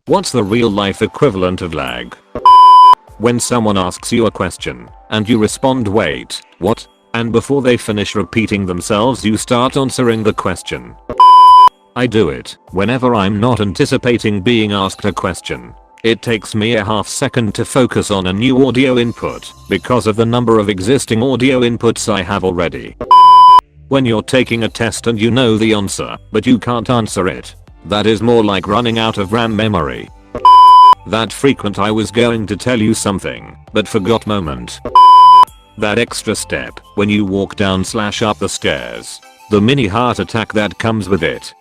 What's the real life equivalent of lag? When someone asks you a question and you respond wait, what? And before they finish repeating themselves you start answering the question. I do it whenever I'm not anticipating being asked a question. It takes me a half second to focus on a new audio input because of the number of existing audio inputs I have already. When you're taking a test and you know the answer, but you can't answer it. That is more like running out of RAM memory. That frequent I was going to tell you something, but forgot moment. That extra step when you walk down/up the stairs. The mini heart attack that comes with it.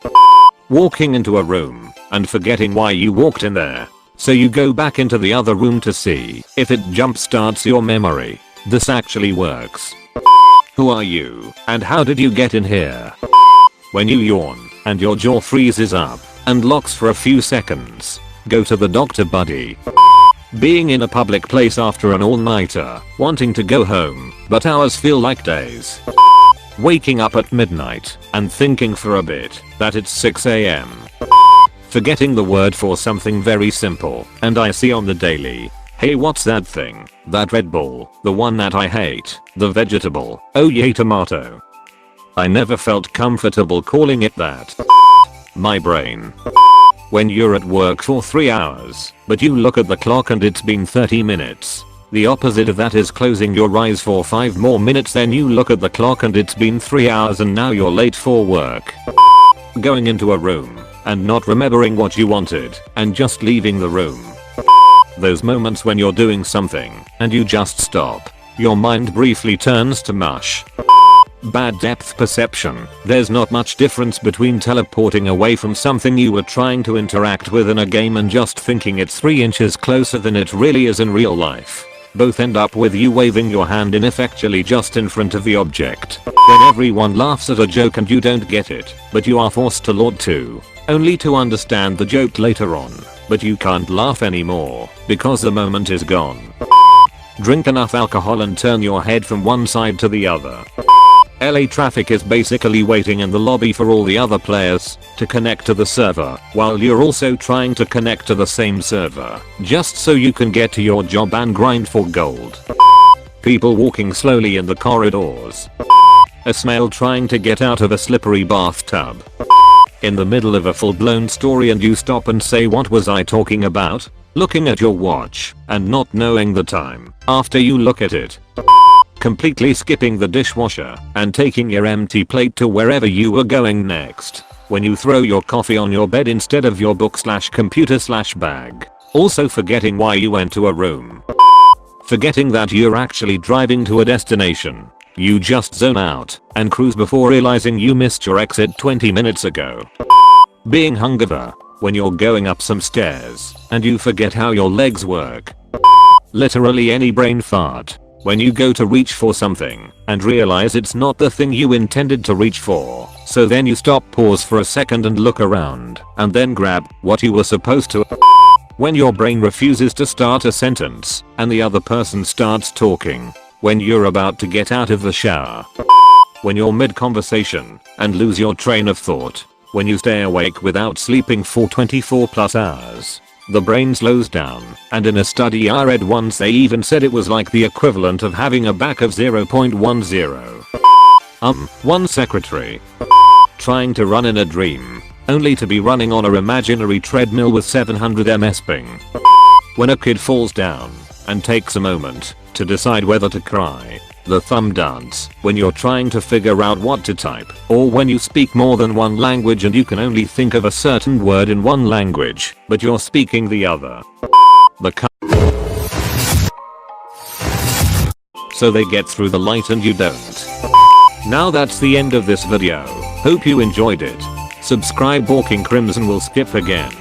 Walking into a room and forgetting why you walked in there. So you go back into the other room to see if it jumpstarts your memory. This actually works. Who are you and how did you get in here? When you yawn and your jaw freezes up and locks for a few seconds. Go to the doctor, buddy. Being in a public place after an all-nighter, wanting to go home, but hours feel like days. Waking up at midnight and thinking for a bit that it's 6 AM. Forgetting the word for something very simple and I see on the daily. Hey, what's that thing? That Red Bull, the one that I hate, the vegetable, oh yay tomato. I never felt comfortable calling it that. My brain. When you're at work for 3 hours, but you look at the clock and it's been 30 minutes. The opposite of that is closing your eyes for 5 more minutes, then you look at the clock and it's been 3 hours and now you're late for work. Going into a room and not remembering what you wanted and just leaving the room. Those moments when you're doing something and you just stop. Your mind briefly turns to mush. Bad depth perception. There's not much difference between teleporting away from something you were trying to interact with in a game and just thinking it's 3 inches closer than it really is in real life. Both end up with you waving your hand ineffectually just in front of the object. When everyone laughs at a joke and you don't get it, but you are forced to laud too, only to understand the joke later on, but you can't laugh anymore because the moment is gone. Drink enough alcohol and turn your head from one side to the other. LA traffic is basically waiting in the lobby for all the other players to connect to the server while you're also trying to connect to the same server just so you can get to your job and grind for gold. People walking slowly in the corridors. A snail trying to get out of a slippery bathtub. In the middle of a full-blown story and you stop and say, what was I talking about? Looking at your watch and not knowing the time after you look at it. Completely skipping the dishwasher and taking your empty plate to wherever you were going next. When you throw your coffee on your bed instead of your book/computer/bag. Also forgetting why you went to a room. Forgetting that you're actually driving to a destination. You just zone out and cruise before realizing you missed your exit 20 minutes ago. Being hungover when you're going up some stairs and you forget how your legs work. Literally any brain fart. When you go to reach for something and realize it's not the thing you intended to reach for, so then you stop, pause for a second and look around and then grab what you were supposed to. When your brain refuses to start a sentence and the other person starts talking. When you're about to get out of the shower. When you're mid-conversation and lose your train of thought. When you stay awake without sleeping for 24+ hours. The brain slows down, and in a study I read once they even said it was like the equivalent of having a back of 0.10. One secretary. Trying to run in a dream, only to be running on an imaginary treadmill with 700 ms ping. When a kid falls down and takes a moment to decide whether to cry. The thumb dance when you're trying to figure out what to type, or when you speak more than one language and you can only think of a certain word in one language, but you're speaking the other. So they get through the light and you don't. Now that's the end of this video. Hope you enjoyed it. Subscribe. Walking Crimson will skip again.